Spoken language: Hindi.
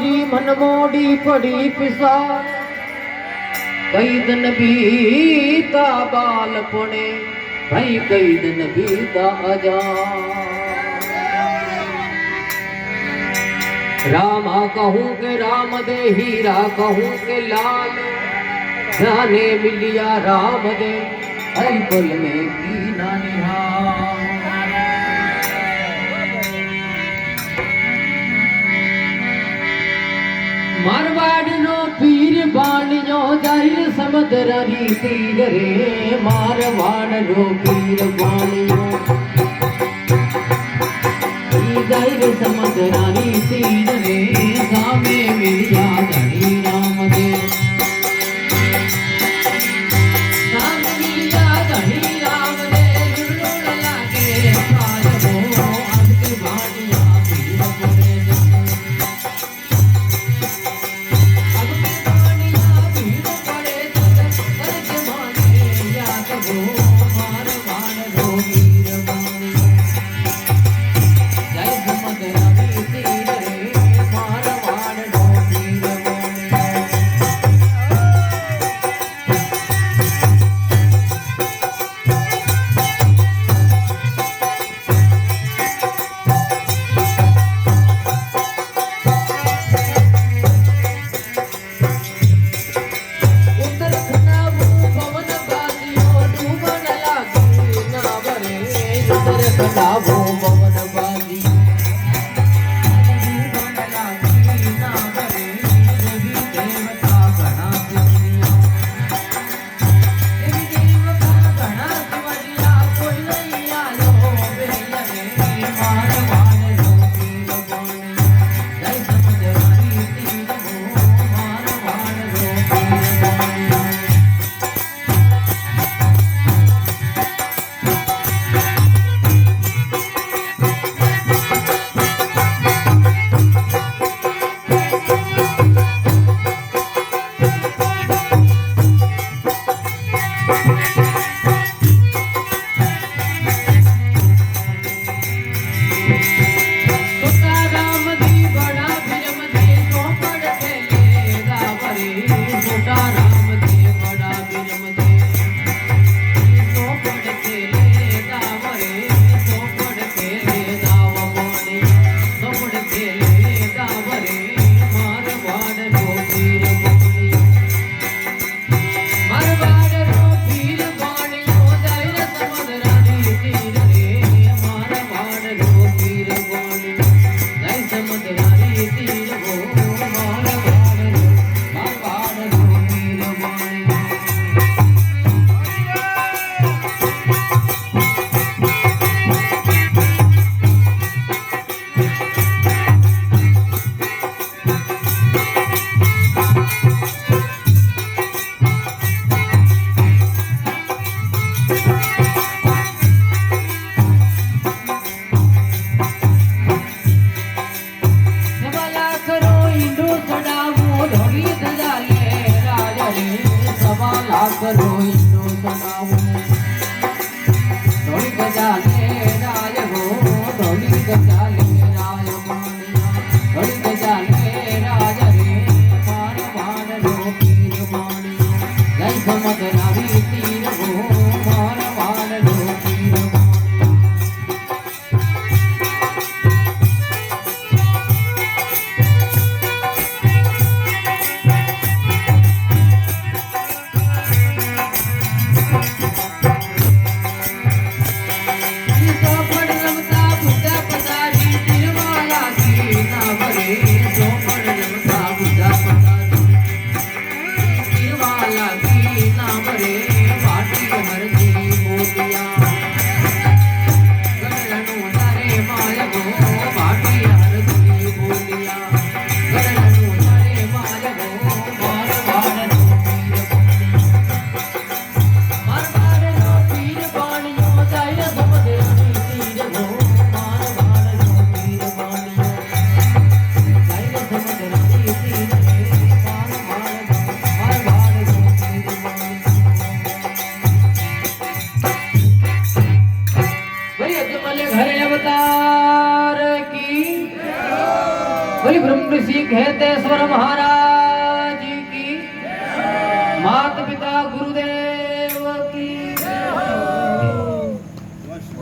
जी मन मोड़ी पड़ी पिसा कई दिन बीता बाल पड़े भाई कई दिन बीता अजा रामा कहूँ के राम दे हीरा कहूँ के लाल जाने मिलिया राम दे आई पल में की नानिहार मारवाड़ नो पीर बाणियो जाहिर समुद्री तीर रे मारवाड़ नो पीर बाणियो जाहिर समुद्री तीर रे सामे मिलिया धनी राम दे सामे मिलिया धनी राम दे लुलुल लागे पार हो अंत बाणिया पीर पड़े घेतेश्वर महाराज की, मात पिता